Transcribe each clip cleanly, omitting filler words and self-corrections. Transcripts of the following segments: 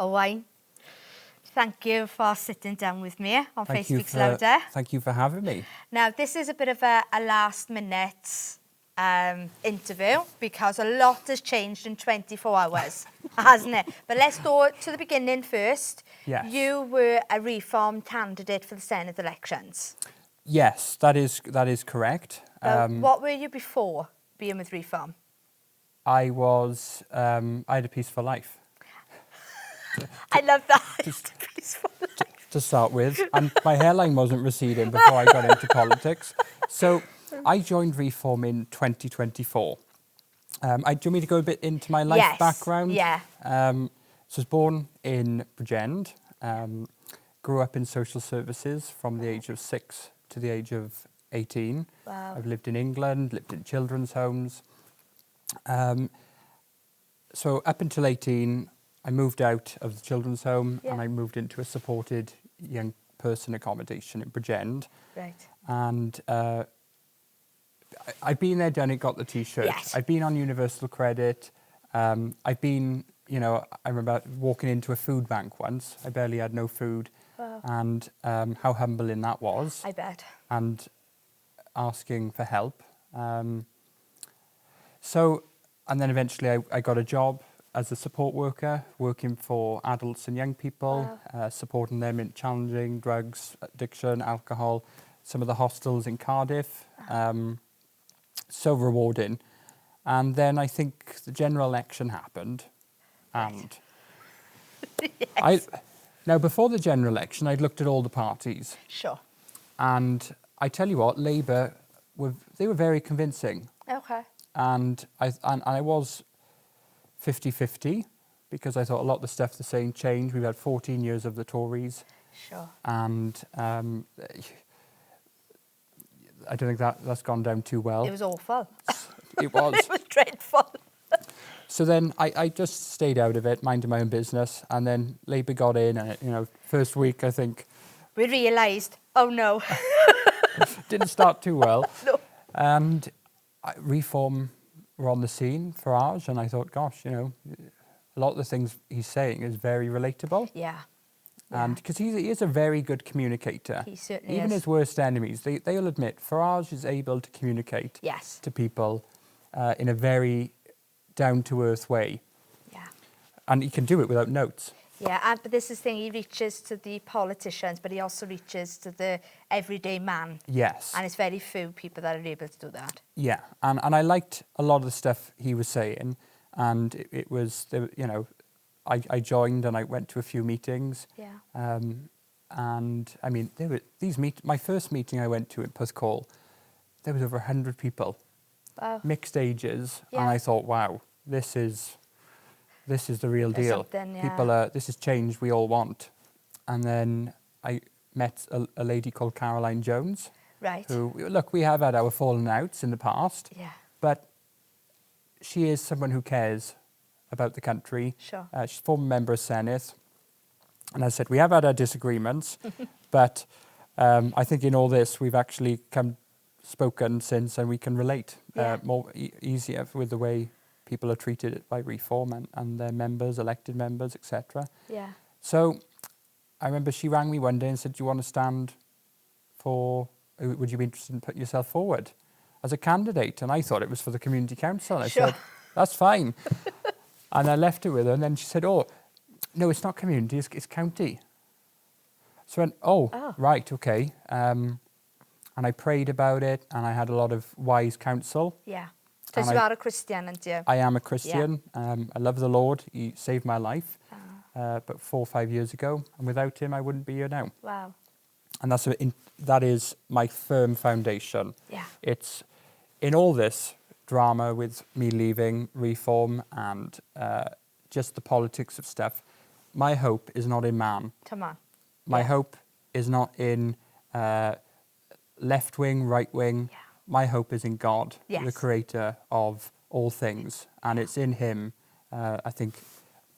Owain, thank you for sitting down with me on Face Speaks Louder. Thank you for having me. Now, this is a bit of a last-minute interview because a lot has changed in 24 hours, hasn't it? But let's go to the beginning first. Yes. You were a Reform candidate for the Senate elections. Yes, that is correct. What were you before being with Reform? I had a peaceful life. I love that. Peaceful life. To start with, and my hairline wasn't receding before I got into politics. So I joined Reform in 2024. Do you want me to go a bit into my life background? Yeah. So I was born in Bridgend, grew up in social services from the age of 6 to the age of 18. Wow. I've lived in England, lived in children's homes. So up until 18, I moved out of the children's home and I moved into a supported young person accommodation in Bridgend. Right. And I've been there, done it, got the T-shirt. Yes. I've been on universal credit. I've been, I remember walking into a food bank once. I barely had no food. Wow. And how humbling that was. I bet. And asking for help. And then eventually I got a job as a support worker, working for adults and young people, supporting them in challenging drugs, addiction, alcohol, some of the hostels in Cardiff. So rewarding. And then I think the general election happened. And Yes. now before the general election, I'd looked at all the parties. Sure. And I tell you what, Labour, they were very convincing. Okay. And I was 50-50 because I thought a lot of the stuff they're saying changed. We've had 14 years of the Tories. Sure. And I don't think that's gone down too well. It was awful. It was. It was dreadful. So then I just stayed out of it, minding my own business. And then Labour got in and, first week, I think. We realised, oh no. Didn't start too well. No. And Reform were on the scene for ours, and I thought, gosh, a lot of the things he's saying is very relatable. Yeah. And because he is a very good communicator. He certainly Even is. his worst enemies, they'll admit Farage is able to communicate to people in a very down-to-earth way. Yeah. And he can do it without notes. Yeah, but this is the thing, he reaches to the politicians, but he also reaches to the everyday man. Yes. And it's very few people that are able to do that. Yeah, and I liked a lot of the stuff he was saying, and it was, I joined and I went to a few meetings. Yeah. And I mean, there were my first meeting I went to in Porthcawl, there was over 100 people, mixed ages, and I thought, wow, this is the real deal. This is change we all want. And then I met a lady called Caroline Jones. Right. Who, look, we have had our fallen outs in the past. Yeah. But she is someone who cares about the country. Sure. She's a former member of Senate. And as I said, we have had our disagreements. But I think in all this, we've actually spoken since, and we can relate more easier with the way people are treated by Reform and their members, elected members, etc. Yeah. So I remember she rang me one day and said, do you want to stand would you be interested in putting yourself forward as a candidate? And I thought it was for the community council. And I said, that's fine. And I left it with her. And then she said, oh, no, it's not community, it's county. So I went, right, okay. And I prayed about it, and I had a lot of wise counsel. Yeah. Because you are a Christian, aren't you? I am a Christian. Yeah. I love the Lord. He saved my life about 4 or 5 years ago. And without him, I wouldn't be here now. Wow. And that is my firm foundation. Yeah. It's in all this drama with me leaving Reform and just the politics of stuff, my hope is not in man. Come on. My hope is not in left wing, right wing. Yeah. My hope is in God, the creator of all things. And it's in him, I think,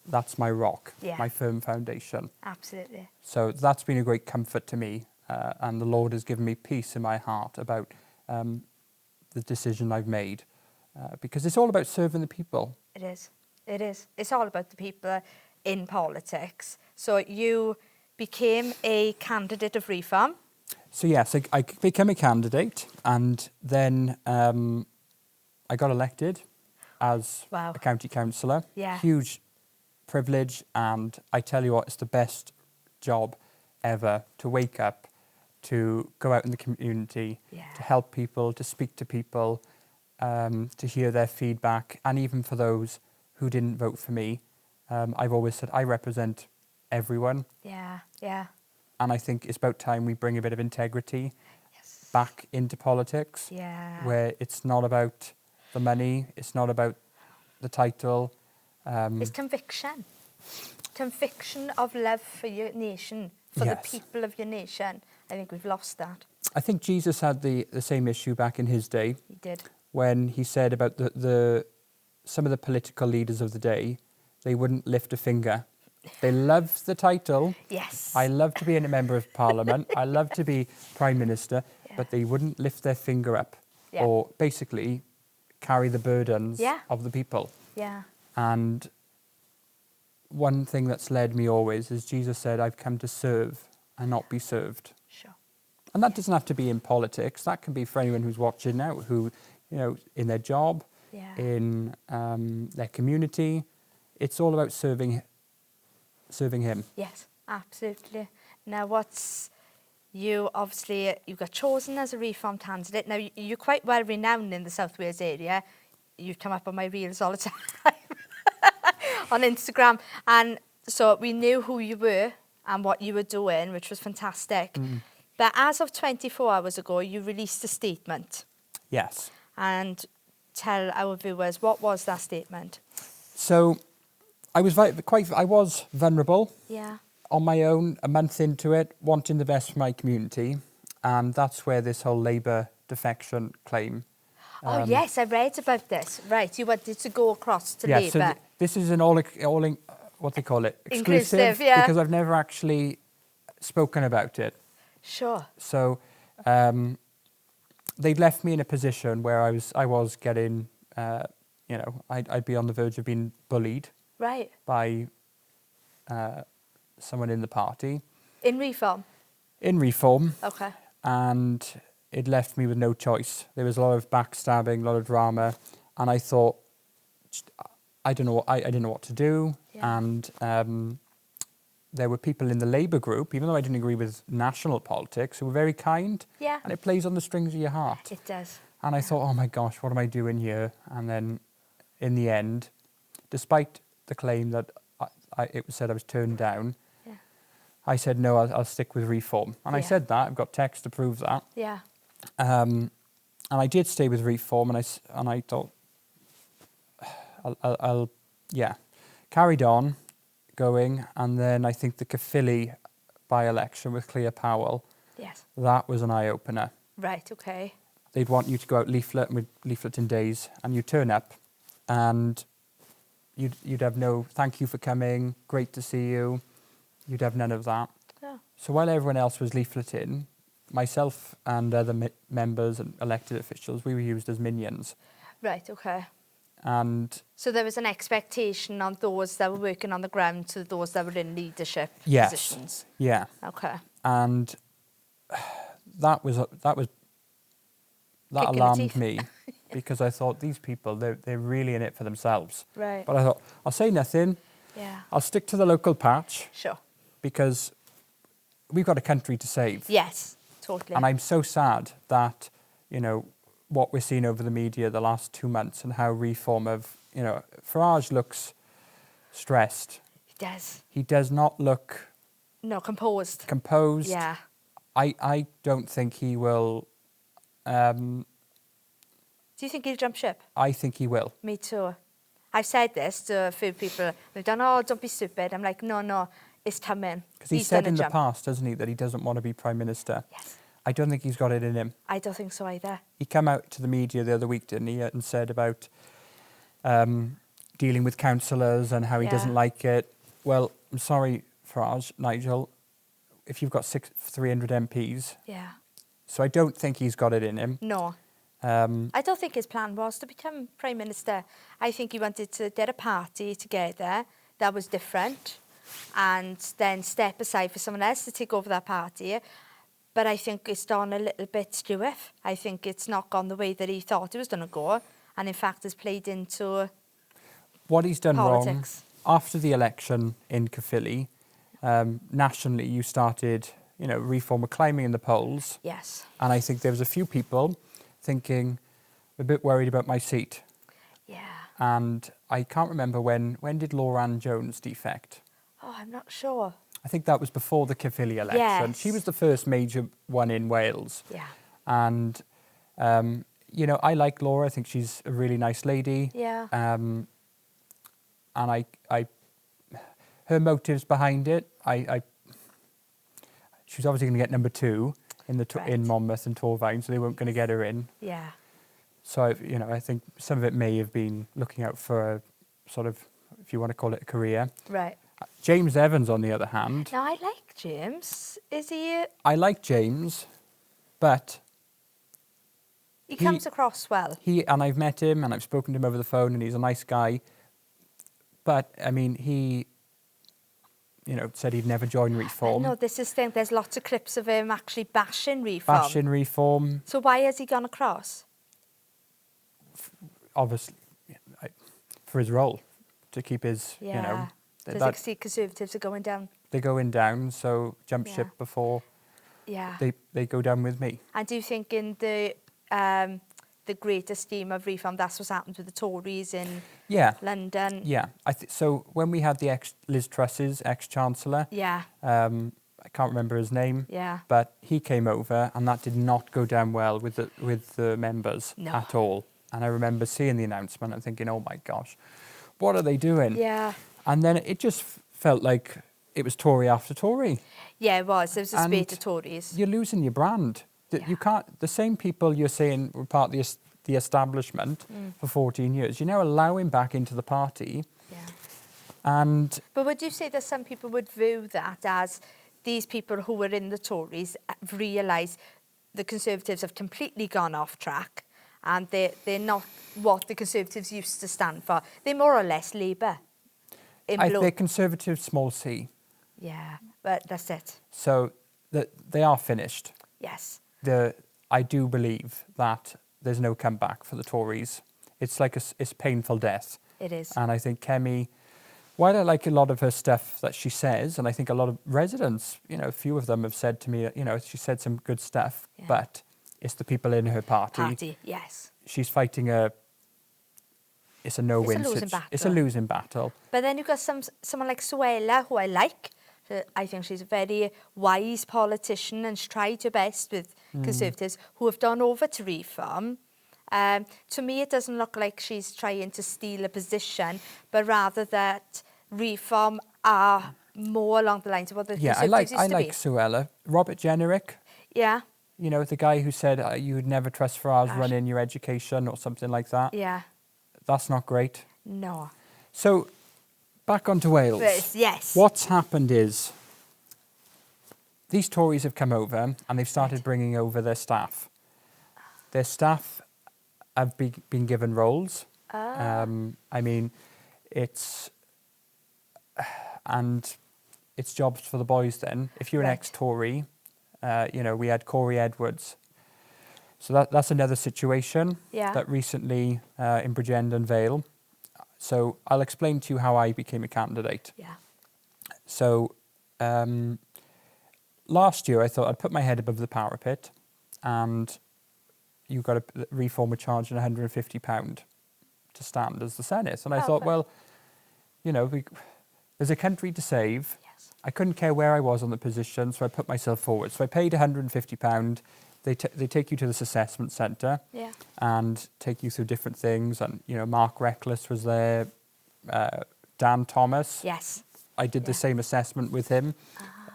that's my rock, my firm foundation. Absolutely. So that's been a great comfort to me. And the Lord has given me peace in my heart about the decision I've made. Because it's all about serving the people. It is. It is. It's all about the people. in politics. So you became a candidate of Reform. So yes, I became a candidate, and then I got elected as Wow. a county councillor. Yeah. Huge privilege, and I tell you what, it's the best job ever, to wake up, to go out in the community, Yeah. to help people, to speak to people, to hear their feedback, and even for those who didn't vote for me. I've always said I represent everyone, Yeah, yeah. and I think it's about time we bring a bit of integrity Yes. back into politics, Yeah. where it's not about the money, it's not about the title. It's conviction. Conviction of love for your nation, for the Yes. people of your nation. I think we've lost that. I think Jesus had the same issue back in his day He did. when he said about some of the political leaders of the day, they wouldn't lift a finger. They loved the title. Yes. I love to be a member of parliament. I love to be prime minister, Yeah. but they wouldn't lift their finger up, Yeah. or basically carry the burdens Yeah. of the people. Yeah. And one thing that's led me always is Jesus said, I've come to serve and not be served. Sure. And that doesn't have to be in politics. That can be for anyone who's watching now, who, in their job, Yeah. in their community. It's all about serving him. Yes, absolutely. Now, you got chosen as a Reform candidate. Now, you're quite well renowned in the South Wales area. You come up on my reels all the time on Instagram. And so we knew who you were and what you were doing, which was fantastic. But as of 24 hours ago, you released a statement. Yes. And tell our viewers, what was that statement? So I was I was vulnerable Yeah. on my own, a month into it, wanting the best for my community. And that's where this whole Labour defection claim. Oh, yes, I read about this. Right, you wanted to go across to Labour. So this is an what they call it? Inclusive, yeah. Because I've never actually spoken about it. Sure. So they'd left me in a position where I was getting, I'd be on the verge of being bullied Right. by someone in the party. In Reform? In Reform. Okay. And it left me with no choice. There was a lot of backstabbing, a lot of drama, and I thought, I didn't know what to do. Yeah. And there were people in the Labour group, even though I didn't agree with national politics, who were very kind. Yeah. And it plays on the strings of your heart. It does. And I thought, oh my gosh, what am I doing here? And then in the end, despite the claim that it was said I was turned down, Yeah. I said, no, I'll stick with Reform. And I Yeah. said that. I've got text to prove that. Yeah. And I did stay with Reform, and I thought, I'll carried on going. And then I think the Caerphilly by-election with Clea Powell, Yes. that was an eye-opener. Right, okay. They'd want you to go out leafleting days, and you turn up, and you'd have no thank you for coming, great to see you. You'd have none of that. Oh. So while everyone else was leafleting, myself and other members and elected officials, we were used as minions. Right, okay. And So there was an expectation on those that were working on the ground to those that were in leadership yes, positions. yeah, Okay. and that Kick in the alarmed teeth. me because I thought these people they're really in it for themselves. Right. But I thought I'll say nothing. Yeah. I'll stick to the local patch Sure. because we've got a country to save. Yes, totally. And I'm so sad that, what we're seeing over the media the last 2 months and how Reform of, Farage looks stressed. He does. He does not look No, composed. composed. Yeah. I don't think he will. Do you think he'll jump ship? I think he will. Me too. I've said this to a few people. They've done, oh, don't be stupid. I'm like, no, it's coming. Because he He's said done a in the jump. past, hasn't he, that he doesn't want to be Prime Minister. Yes. I don't think he's got it in him. I don't think so either. He came out to the media the other week, didn't he, and said about dealing with councillors and how he Yeah. doesn't like it. Well, I'm sorry, Farage, Nigel, if you've got 300 MPs, Yeah. so I don't think he's got it in him. No. I don't think his plan was to become Prime Minister. I think he wanted to get a party together that was different and then step aside for someone else to take over that party. But I think it's done a little bit skew. I think it's not gone the way that he thought it was going to go. And in fact, has played into what he's done politics. wrong after the election in Caerphilly, nationally, you started, Reform were climbing in the polls. Yes. And I think there was a few people thinking, a bit worried about my seat. Yeah. And I can't remember when did Laura Ann Jones defect? Oh, I'm not sure. I think that was before the Caerphilly election. Yes. She was the first major one in Wales. Yeah. And, I like Laura. I think she's a really nice lady. Yeah. And her motives behind it, she was obviously going to get number 2 in Monmouth and Torfaen, so they weren't going to get her in. Yeah. So, I think some of it may have been looking out for a sort of, if you want to call it a career. Right. James Evans, on the other hand. Now, I like James. Is he... I like James, but... He comes across well. And I've met him and I've spoken to him over the phone and he's a nice guy. But, I mean, he, said he'd never join Reform. No, this is the thing. There's lots of clips of him actually bashing Reform. Bashing Reform. So why has he gone across? Obviously, for his role, to keep his, Does see Conservatives are going down? They're going down, so jump ship before they go down with me. And do you think in the greater scheme of Reform, that's what's happened with the Tories in London? Yeah, so when we had the Liz Truss's ex-Chancellor, I can't remember his name, but he came over and that did not go down well with the members at all. And I remember seeing the announcement and thinking, oh my gosh, what are they doing? Yeah. And then it just felt like it was Tory after Tory. Yeah, it was. There was a spate of Tories. You're losing your brand. You can't. The same people you're saying were part of the establishment for 14 years, you're now allowing back into the party. Yeah. But would you say that some people would view that as these people who were in the Tories realise the Conservatives have completely gone off track and they're not what the Conservatives used to stand for? They're more or less Labour. They're Conservative small c. Yeah, but that's it. So they are finished. Yes. I do believe that there's no comeback for the Tories. It's like it's painful death. It is. And I think Kemi, while I like a lot of her stuff that she says, and I think a lot of residents, a few of them have said to me, she said some good stuff, but it's the people in her party. Yes. She's fighting it's a no-win situation. It's a losing battle. But then you've got someone like Suella, who I like. I think she's a very wise politician and she's tried her best with Conservatives who have gone over to Reform. To me, it doesn't look like she's trying to steal a position, but rather that Reform are more along the lines of what the Conservatives used to be. I like Suella. Robert Jenerick. Yeah. The guy who said you would never trust Farage running your education or something like that. Yeah. That's not great. No. So, back onto Wales. But, yes. What's happened is these Tories have come over and they've started bringing over their staff. Their staff have been given roles. I mean, it's jobs for the boys then. If you're an ex-Tory, we had Corey Edwards. So that's another situation that recently in Bridgend and Vale. So I'll explain to you how I became a candidate. Yeah. So last year I thought I'd put my head above the parapet and you got a Reform were charging £150 to stand as the Senate. And I thought, well, there's a country to save. Yes. I couldn't care where I was on the position, so I put myself forward. So I paid £150. They take you to this assessment centre and take you through different things. And, Mark Reckless was there, Dan Thomas. Yes. I did the same assessment with him,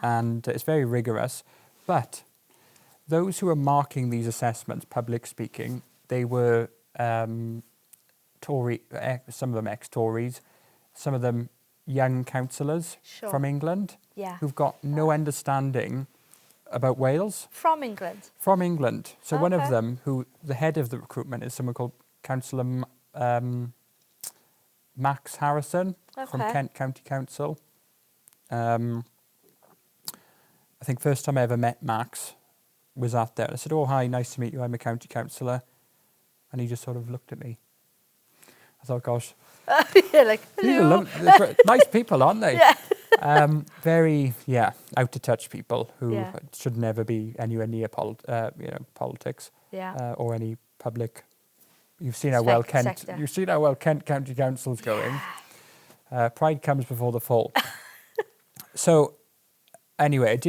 and it's very rigorous. But those who are marking these assessments, public speaking, they were Tory, some of them ex-Tories, some of them young councillors from England who've got no understanding about Wales. From England? From England. So one of them, the head of the recruitment is someone called Councillor Max Harrison from Okay. Kent County Council. I think first time I ever met Max was out there. I said, "Oh, hi, nice to meet you. I'm a county councillor." And he just sort of looked at me. I thought, gosh, You're like, these are hello. nice people, aren't they? Yeah. Very, out of touch people who Yeah. should never be anywhere near politics Yeah. or any public. You've seen how well Kent. Sector. You've seen how well Kent County Council's going. Pride comes before the fall. So, anyway,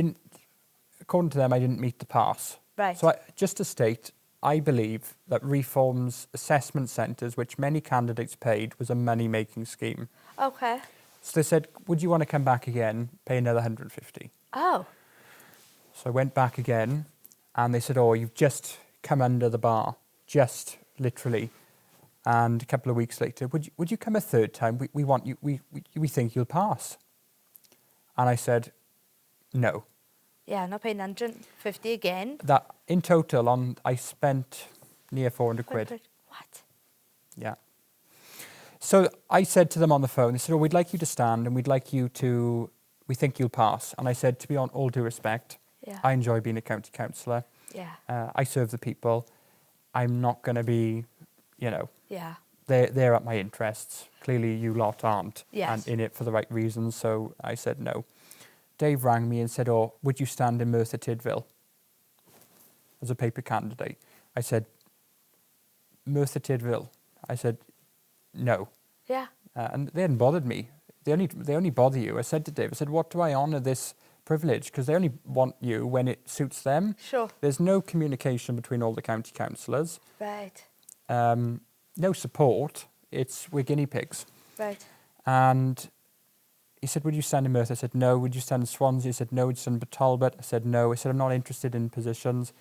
according to them, I didn't meet the pass. Right. So, just to state, I believe that Reform's assessment centres, which many candidates paid, was a money-making scheme. Okay. So they said, would you want to come back again, pay another 150? Oh. So I went back again, and they said, oh, you've just come under the bar, just literally. And a couple of weeks later, would you come a third time? We want you. We think you'll pass. And I said, no. Yeah, not paying 150 again. That in total, I spent near 400 quid. What? Yeah. So I said to them on the phone, they said, oh, we'd like you to stand and we think you'll pass. And I said, to be on all due respect, Yeah. I enjoy being a county councillor. Yeah. I serve the people. I'm not going to be, Yeah. they're at my interests. Clearly you lot aren't. Yes. And in it for the right reasons. So I said no. Dave rang me and said, oh, would you stand in Merthyr Tydfil as a paper candidate? I said, Merthyr Tydfil. I said, no. Yeah. And they hadn't bothered me. They only bother you. I said to Dave, I said, what do I honour this privilege? Because they only want you when it suits them. Sure. There's no communication between all the county councillors. Right. No support. We're guinea pigs. Right. And he said, would you stand in Merthyr? I said, no. Would you stand in Swansea? He said, no. Would you stand in Talbot? I said, no. I said, I'm not interested in positions.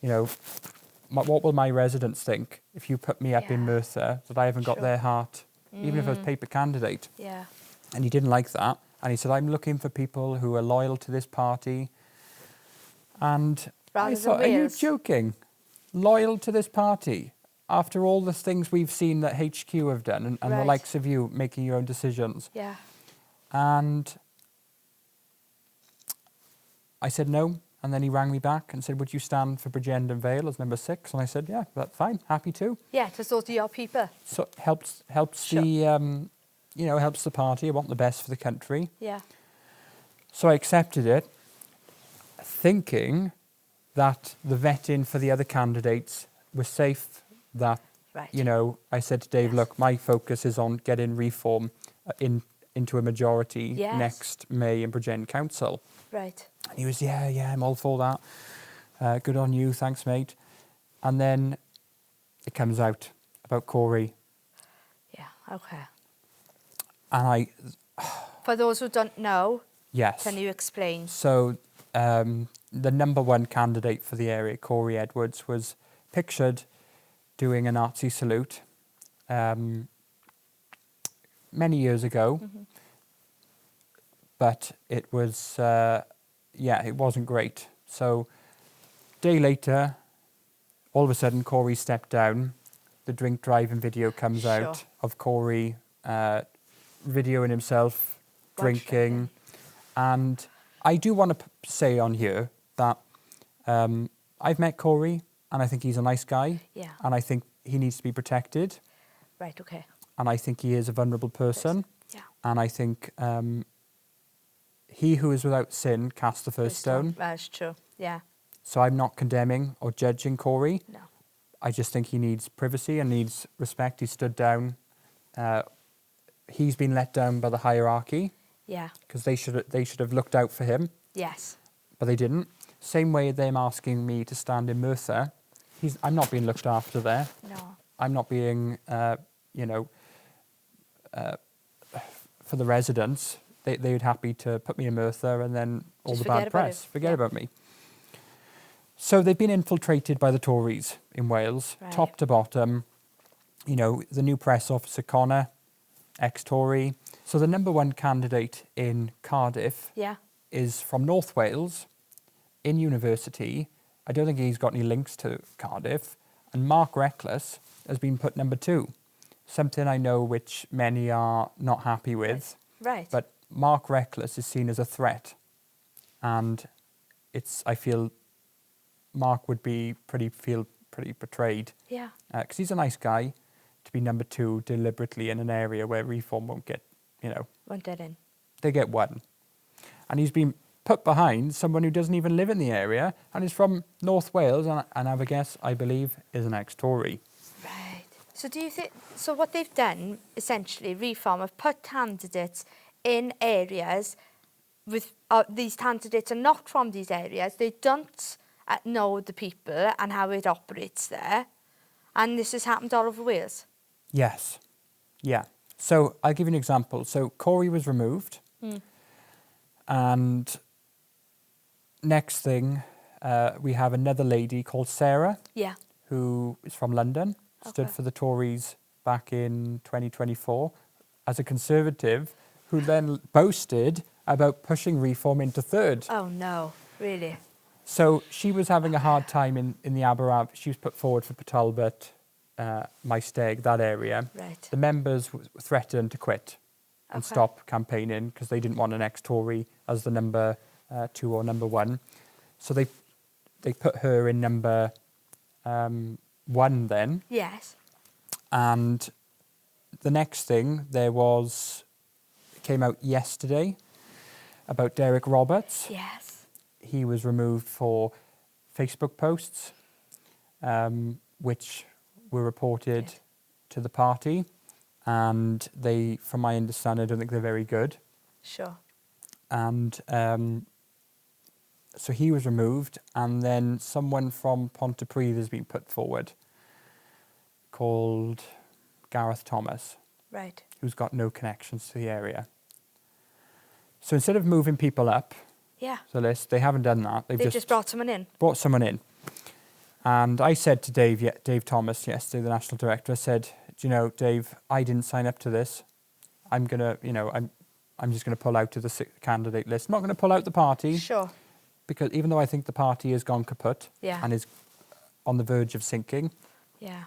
What will my residents think if you put me up in Merthyr that I haven't got Sure. their heart, even if I was paper candidate? Yeah. And he didn't like that. And he said, I'm looking for people who are loyal to this party. And Rather I than thought, are you Wales. joking? Loyal to this party? After all the things we've seen that HQ have done and the Right. likes of you making your own decisions. Yeah. And I said no. And then he rang me back and said, would you stand for Bridgend and Vale as number 6? And I said, yeah, that's fine, happy to. Yeah, to sort of your people. So it helps Sure. helps the party. I want the best for the country. Yeah. So I accepted it, thinking that the vetting for the other candidates was safe, that, Right. I said to Dave, Yes. look, my focus is on getting Reform into a majority Yes. next May in Bridgend Council. Right. And he was, yeah, I'm all for that. Good on you, thanks, mate. And then it comes out about Corey. Yeah. Okay. And For those who don't know, yes. can you explain? So the number one candidate for the area, Corey Edwards, was pictured doing a Nazi salute many years ago. Mm-hmm. But it was, it wasn't great. So day later, all of a sudden, Corey stepped down. The drink driving video comes Sure. out of Corey videoing himself drinking. And I do want to say on here that I've met Corey and I think he's a nice guy. Yeah. And I think he needs to be protected. Right. Okay. And I think he is a vulnerable person. Yeah. And I think he who is without sin cast the first stone. That's true. Yeah. So I'm not condemning or judging Corey. No. I just think he needs privacy and needs respect. He stood down. He's been let down by the hierarchy Yeah. because they should have looked out for him, Yes. but they didn't. Same way them asking me to stand in Merthyr. I'm not being looked after there. No. I'm not being, for the residents. They would happy to put me in Merthyr and then all Just the forget bad about press. it. Forget Yeah. about me. So they've been infiltrated by the Tories in Wales, Right. top to bottom. The new press officer, Connor, ex-Tory. So the number one candidate in Cardiff Yeah. is from North Wales, in university. I don't think he's got any links to Cardiff. And Mark Reckless has been put number 2. something I know which many are not happy with. Right. But Mark Reckless is seen as a threat, and I feel Mark would feel pretty betrayed. Yeah. Because he's a nice guy, to be number 2 deliberately in an area where Reform won't get, Won't get in. they get 1. And he's been put behind someone who doesn't even live in the area and is from North Wales, and have a guess, I believe, is an ex-Tory. Right. So do you think, so what they've done, essentially, Reform have put candidates in areas with, these candidates are not from these areas, they don't know the people and how it operates there, and this has happened all over Wales. Yes. Yeah. So I'll give you an example. So Corey was removed, and next thing, we have another lady called Sarah, Yeah. who is from London, stood Okay. for the Tories back in 2024 as a Conservative, who then boasted about pushing Reform into 3rd. Oh no, really? So she was having a hard time in the Aberab. She was put forward for Talbot, Maesteg, that area. Right. The members threatened to quit and Okay. stop campaigning because they didn't want an ex-Tory as the number 2 or number 1. So they put her in number 1 then. Yes. And the next thing came out yesterday about Derek Roberts. Yes. He was removed for Facebook posts, which were reported Good. to the party, and they, from my understanding, I don't think they're very good. Sure. And so he was removed, and then someone from Pontypridd has been put forward, called Gareth Thomas, Right. who's got no connections to the area. So instead of moving people up Yeah. the list, they haven't done that. They've just brought someone in. brought someone in. And I said to Dave Thomas yesterday, the national director, I said, do you know, Dave, I didn't sign up to this. I'm gonna, I'm just gonna pull out of the candidate list. I'm not gonna pull out the party, Sure. because even though I think the party has gone kaput Yeah. and is on the verge of sinking. Yeah.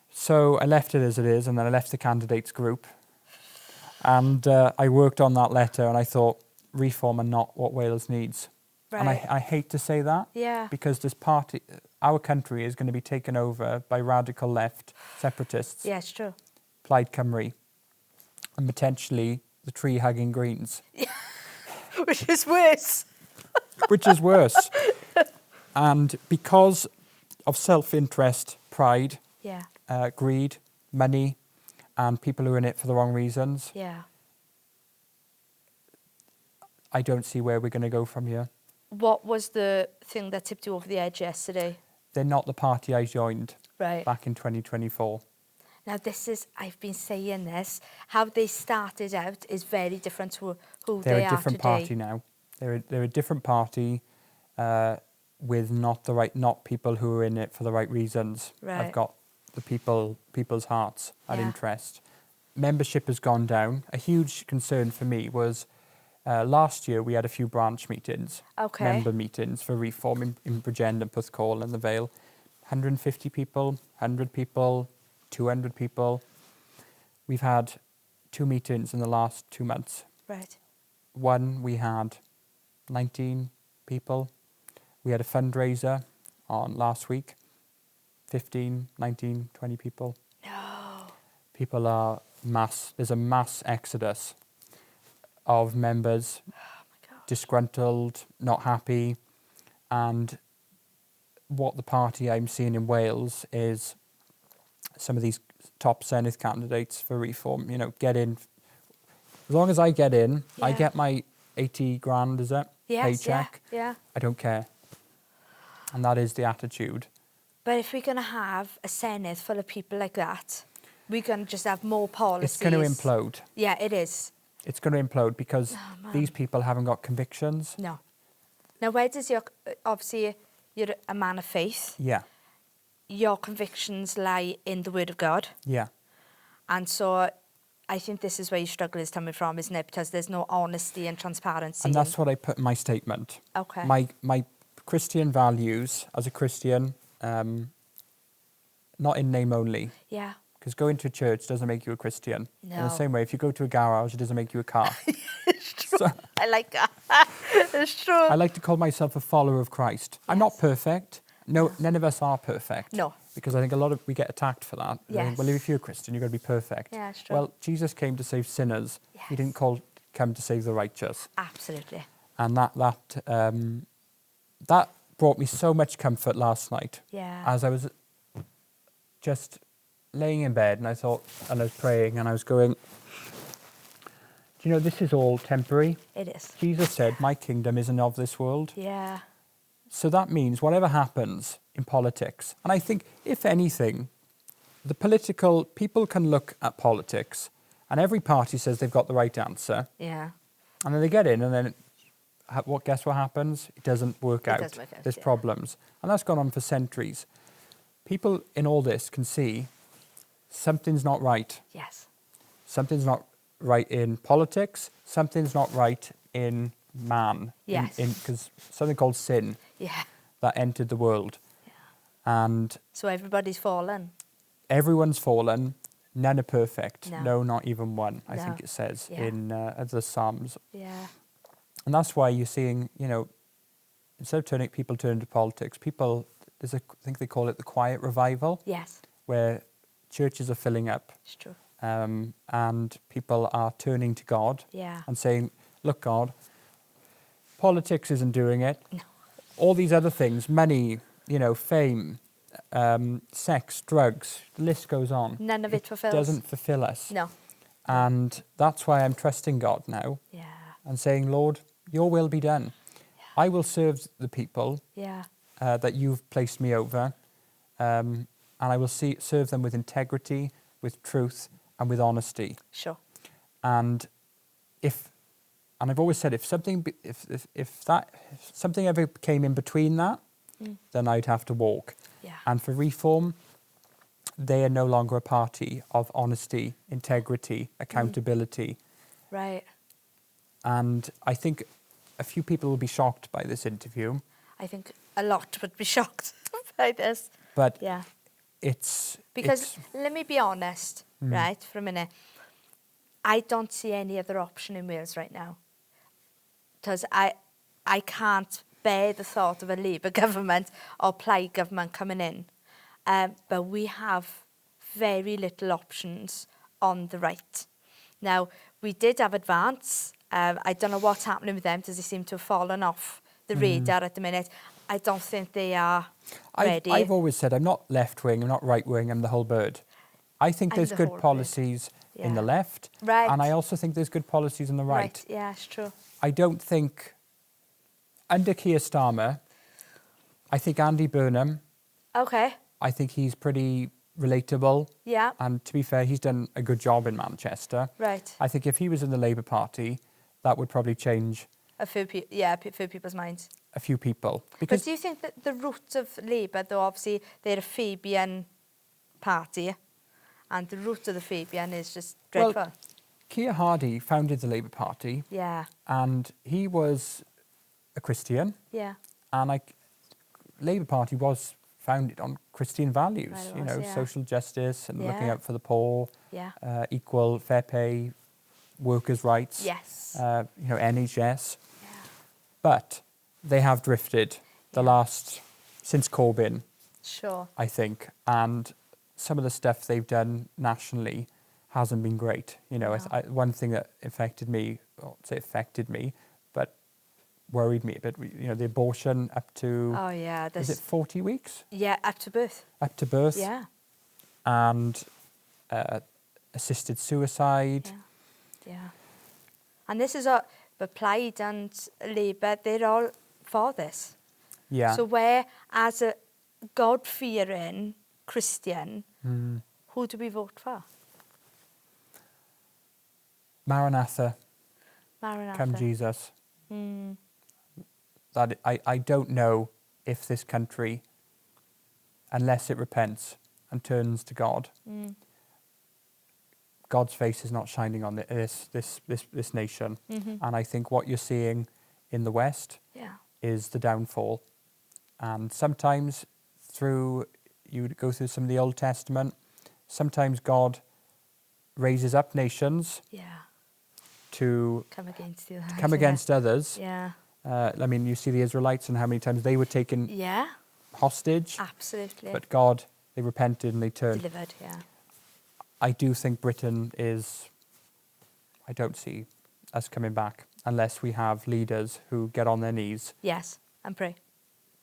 So I left it as it is, and then I left the candidates group. And I worked on that letter, and I thought, Reform are not what Wales needs. Right. And I hate to say that, Yeah. because this party, our country is going to be taken over by radical left separatists, Yeah, it's true. Plaid Cymru, and potentially the tree-hugging Greens, Which is worse. which is worse. And because of self-interest, pride, Yeah. greed, money, and people who are in it for the wrong reasons, Yeah. I don't see where we're going to go from here. What was the thing that tipped you over the edge yesterday? They're not the party I joined Right. back in 2024. Now this is, I've been saying this, how they started out is very different to who They're they a are different today. party now. They're a different party with not people who are in it for the right reasons. Right. I've got the people's hearts and Yeah. interest. Membership has gone down. A huge concern for me was last year we had a few branch meetings, Okay. member meetings for Reform in Bridgend and Porthcawl and the Vale. 150 people, 100 people, 200 people. We've had 2 meetings in the last 2 months. Right. One, we had 19 people. We had a fundraiser on last week, 15, 19, 20 people. No. People are there's a mass exodus of members, Oh my God. disgruntled, not happy. And what the party I'm seeing in Wales is some of these top Senedd candidates for Reform, get in. As long as I get in, I Yeah. get my 80 grand, is it? Yes, Paycheck. yeah. I don't care. And that is the attitude. But if we're going to have a Senedd full of people like that, we're going to just have more policies. It's going to implode. Yeah, it is. It's going to implode because Oh, man. these people haven't got convictions. No. Now, where does obviously, you're a man of faith. Yeah, Your convictions lie in the Word of God. yeah. And so I think this is where your struggle is coming from, isn't it? Because there's no honesty and transparency. And that's what I put in my statement. Okay. My Christian values as a Christian, not in name only, Yeah. Because going to church doesn't make you a Christian. In the No. same way, if you go to a garage, it doesn't make you a car. It's true. So I like that. It's true. I like to call myself a follower of Christ. I'm not perfect. No, none of us are perfect. No. Because I think we get attacked for that. They think, well, Yes. if you're a Christian, you've got to be perfect. Yeah, it's true. Well, Jesus came to save sinners. He didn't come to save the righteous. Absolutely. And that brought me so much comfort last night. Yeah. As I was just laying in bed and I was praying and I was going, do you know, this is all temporary. It is. Jesus said, my kingdom isn't of this world. Yeah. So that means whatever happens in politics, and I think, if anything, the political people can look at politics and every party says they've got the right answer. Yeah. And then they get in and then guess what happens? It doesn't work out. doesn't work out, There's yeah. problems. And that's gone on for centuries. People in all this can see something's not right. Yes. Something's not right in politics. Something's not right in man. Yes. Because something called sin Yeah. that entered the world. Yeah. And So everybody's fallen. everyone's fallen. None are perfect. No. No, not even one, I No. think it says Yeah. in the Psalms. Yeah. And that's why you're seeing, instead of people turning to politics, I think they call it the quiet revival, Yes. where churches are filling up It's true. and people are turning to God Yeah. and saying, look, God, politics isn't doing it. No. All these other things, money, fame, sex, drugs, the list goes on. None of it fulfills. Doesn't fulfill us. No. And that's why I'm trusting God now Yeah. and saying, Lord, your will be done. Yeah. I will serve the people Yeah. that you've placed me over, and I will serve them with integrity, with truth, and with honesty. Sure. And I've always said, if something ever came in between that, then I'd have to walk. Yeah. And for Reform, they are no longer a party of honesty, integrity, accountability. Right. And I think a few people will be shocked by this interview. I think a lot would be shocked by this. But Yeah. it's... Because let me be honest, right, for a minute. I don't see any other option in Wales right now. Because I can't bear the thought of a Labour government or Plaid government coming in. But we have very little options on the right. Now, we did have Advance. I don't know what's happening with them because they seem to have fallen off the radar at the minute. I don't think they are ready. I've always said I'm not left-wing, I'm not right-wing, I'm the whole bird. I think I'm there's the good whole bird. policies in the Yeah. left, Right. and I also think there's good policies on the right. Yeah, it's true. I don't think, under Keir Starmer, I think Andy Burnham, Okay. I think he's pretty relatable, Yeah. and to be fair, he's done a good job in Manchester. Right. I think if he was in the Labour Party, that would probably change A few people's minds. a few people. But Because do you think that the roots of Labour, though obviously they're a Fabian party, and the root of the Fabian is just dreadful? Well, Keir Hardie founded the Labour Party, Yeah. and he was a Christian, Yeah. and Labour Party was founded on Christian values, Right, it was, yeah. social justice and looking Yeah. out for the poor, Yeah. equal, fair pay, workers' rights, Yes. NHS. Yeah. But they have drifted since Corbyn, Sure. I think, and some of the stuff they've done nationally hasn't been great. One thing that affected me, but worried me a bit, the abortion up to, Oh, yeah. is it 40 weeks? Yeah, up to birth. Up to birth. Yeah. And assisted suicide. Yeah. Yeah. And this is but Plaid and Labour, they're all for this. Yeah. So where, as a God-fearing Christian, who do we vote for? Maranatha, Maranatha. come Jesus. Mm. That I don't know if this country, unless it repents and turns to God, God's face is not shining on this nation. Mm-hmm. And I think what you're seeing in the West Yeah. is the downfall. And sometimes you go through some of the Old Testament, sometimes God raises up nations Yeah. to Come against you. come against others. Yeah. I mean, you see the Israelites and how many times they were taken Yeah. hostage, Absolutely. but God, they repented and they turned. Delivered, yeah. I do think Britain is, I don't see us coming back unless we have leaders who get on their knees, Yes, and pray.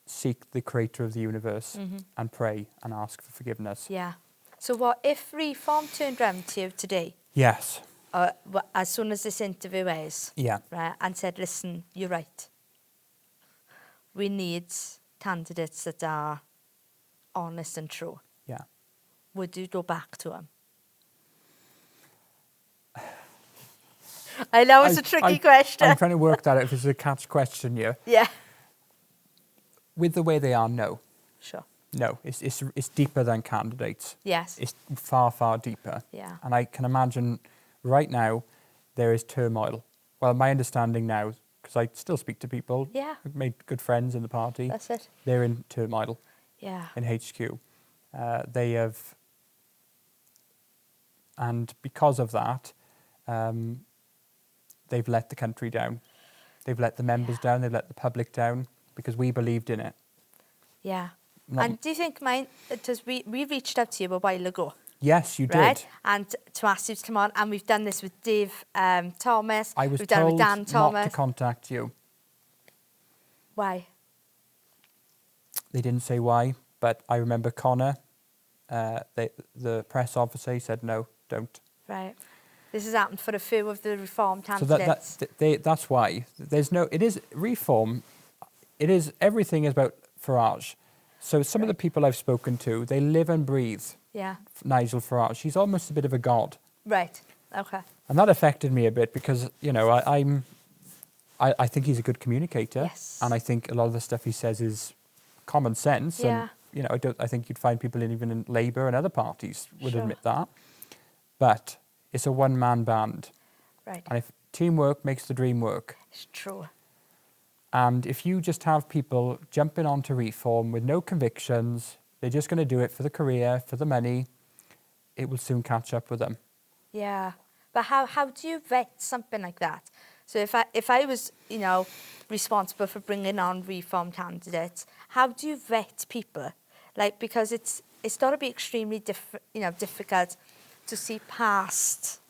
seek the creator of the universe Mm-hmm. and pray and ask for forgiveness. Yeah. So what if Reform turned round to you today, Yes. as soon as this interview airs, Yeah. right, and said, listen, you're right. We need candidates that are honest and true. Yeah. Would you go back to them? I know it's a tricky question. I'm trying to work that out if it's a catch question here. Yeah. With the way they are, no. Sure. No, it's deeper than candidates. Yes. It's far, far deeper. Yeah. And I can imagine right now there is turmoil. Well, my understanding now, because I still speak to people, Yeah. I've made good friends in the party, That's it. they're in turmoil Yeah. in HQ. They have, and because of that, they've let the country down. They've let the members down, they've let the public down, because we believed in it. Yeah. Not- And do you think because we reached out to you a while ago, Yes, you right? did. And to ask you to come on, and we've done this with Dave Thomas. I was we've done it with told Dan not Thomas. to contact you. Why? They didn't say why, but I remember Connor, the press officer, he said, no, don't. Right. This has happened for a few of the Reform So candidates. that's why. It is Reform, everything is about Farage. So some of the people I've spoken to, they live and breathe Yeah. Nigel Farage. He's almost a bit of a god. Right. Okay. And that affected me a bit because, you know, I think he's a good communicator. Yes. And I think a lot of the stuff he says is common sense. Yeah. And, you know, I think you'd find people even in Labour and other parties would Sure. admit that. But it's a one-man band. Right. And if teamwork makes the dream work. It's true. And if you just have people jumping onto Reform with no convictions, they're just going to do it for the career, for the money, it will soon catch up with them. Yeah. But how do you vet something like that? So if I was, you know, responsible for bringing on Reform candidates, how do you vet people? Like, because it's got to be extremely difficult to see past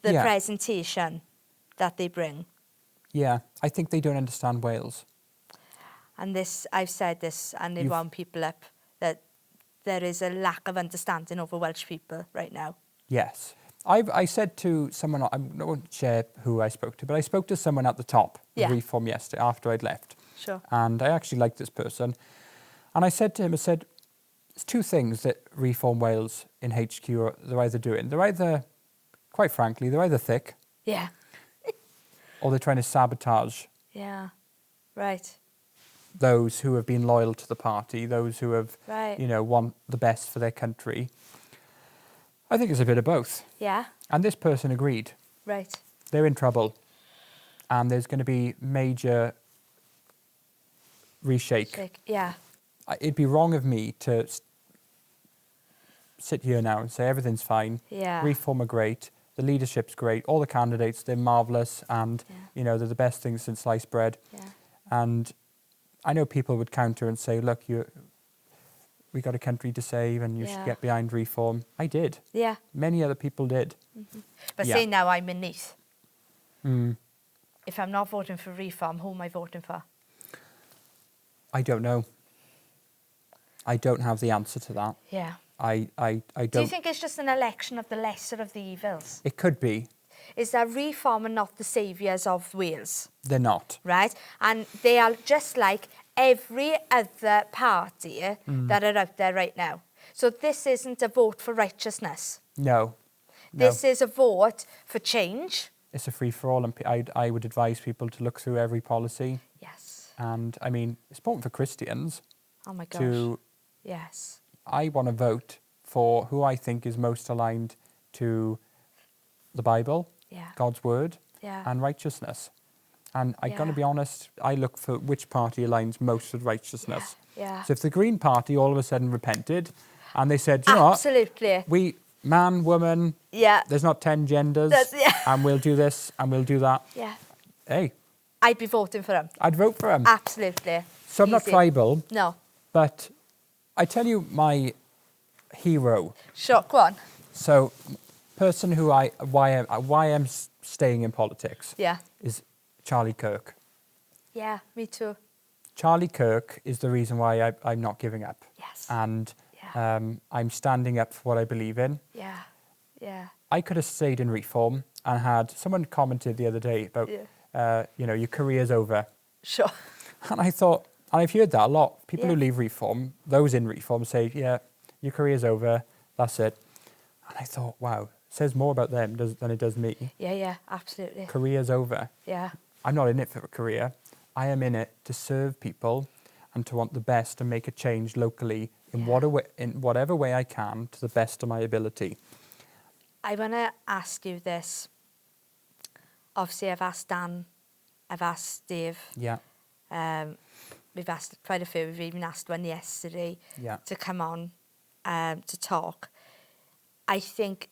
the Yeah. presentation that they bring. Yeah, I think they don't understand Wales. And I've said this, and it wound people up, that there is a lack of understanding over Welsh people right now. Yes. I said to someone, I won't share who I spoke to, but I spoke to someone at the top Yeah. of Reform yesterday after I'd left. Sure. And I actually liked this person. And I said to him, there's two things that Reform Wales in HQ they're either doing. They're either, quite frankly, they're either thick Yeah. or they're trying to sabotage Yeah. Right. those who have been loyal to the party, those who have, Right. you know, want the best for their country. I think it's a bit of both. Yeah. And this person agreed. Right. They're in trouble. And there's going to be major reshake. Yeah. It'd be wrong of me to sit here now and say everything's fine. Yeah. Reform are great. The leadership's great. All the candidates, they're marvellous. And, Yeah. you know, they're the best things since sliced bread. Yeah. And I know people would counter and say, look, we got a country to save and you should Yeah. get behind Reform. I did. Yeah. Many other people did. But Yeah. say now I'm in Neath. Mm, If I'm not voting for Reform, who am I voting for? I don't know. I don't have the answer to that. Yeah. I don't. Do you think it's just an election of the lesser of the evils? It could be. Is that Reform are not the saviours of Wales, They're not. right? And they are just like every other party that are out there right now. So this isn't a vote for righteousness. No. This is a vote for change. It's a free-for-all, and I would advise people to look through every policy. Yes. And, I mean, it's important for Christians Oh my gosh. to... Yes. I want to vote for who I think is most aligned to the Bible, Yeah. God's Word, Yeah. and righteousness. And I've got to Yeah. be honest, I look for which party aligns most with righteousness. Yeah. So if the Green Party all of a sudden repented And they said, you know what? Absolutely. We, man, woman, Yeah. there's not 10 genders, Yeah. and we'll do this and we'll do that. Yeah. Hey, I'd be voting for him. I'd vote for him. Absolutely. So I'm not Easy. tribal, No. but I tell you my hero. Sure, go on. So, person who why I'm staying in politics Yeah. is Charlie Kirk. Yeah, me too. Charlie Kirk is the reason why I'm not giving up. Yes. And Yeah. I'm standing up for what I believe in. Yeah. Yeah. I could have stayed in reform and had someone commented the other day about, you know, your career's over. Sure. And I thought, and I've heard that a lot. People Yeah. who leave reform, those in reform say, yeah, your career's over, that's it. And I thought, wow, it says more about them than it does me. Yeah, yeah, absolutely. Career's over. Yeah. I'm not in it for a career. I am in it to serve people and to want the best and make a change locally in, in whatever way I can to the best of my ability. I want to ask you this. Obviously, I've asked Dan, I've asked Dave. Yeah. We've asked quite a few. We've even asked one yesterday to come on to talk. I think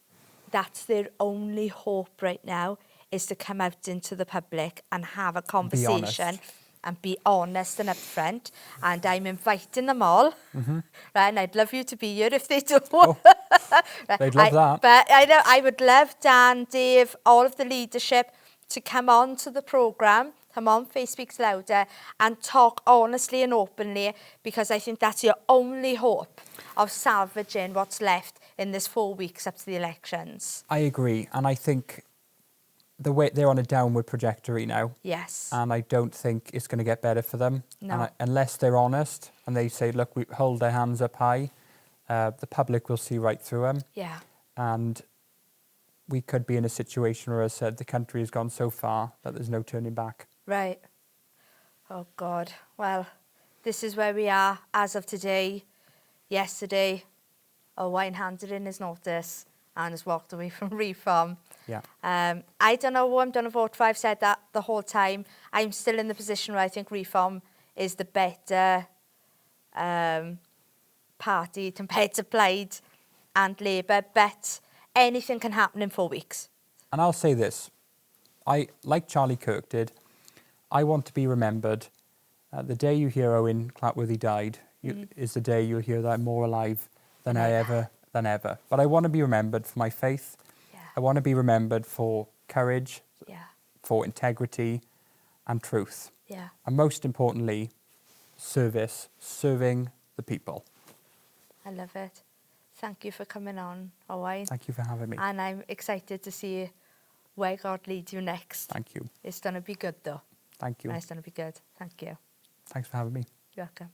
that's their only hope right now, is to come out into the public and have a conversation and be honest and upfront. And I'm inviting them all. Right, and I'd love you to be here if they do. Oh, they'd love that. But I know I would love Dan, Dave, all of the leadership to come on to the programme, come on Face Speaks Louder and talk honestly and openly, because I think that's your only hope of salvaging what's left in this 4 weeks up to the elections. I agree. And I think the way they're on a downward trajectory now. Yes. And I don't think it's going to get better for them. No. Unless they're honest and they say, look, we hold their hands up high, the public will see right through them. Yeah. And we could be in a situation where, as I said, the country has gone so far that there's no turning back. Right. Oh, God. Well, this is where we are as of today. Yesterday, Owain handed in his notice and has walked away from reform. Yeah. I don't know who I'm going to vote for. I've said that the whole time. I'm still in the position where I think reform is the better party compared to Plaid and Labour, but anything can happen in 4 weeks. And I'll say this. Like Charlie Kirk did, I want to be remembered. The day you hear Owain Clatworthy died is the day you'll hear that I'm more alive than ever. But I want to be remembered for my faith. Yeah. I want to be remembered for courage, Yeah. for integrity and truth. Yeah. And most importantly, serving the people. I love it. Thank you for coming on, Owain. Thank you for having me. And I'm excited to see where God leads you next. Thank you. It's going to be good, though. Thank you. It's going to be good. Thank you. Thanks for having me. You're welcome.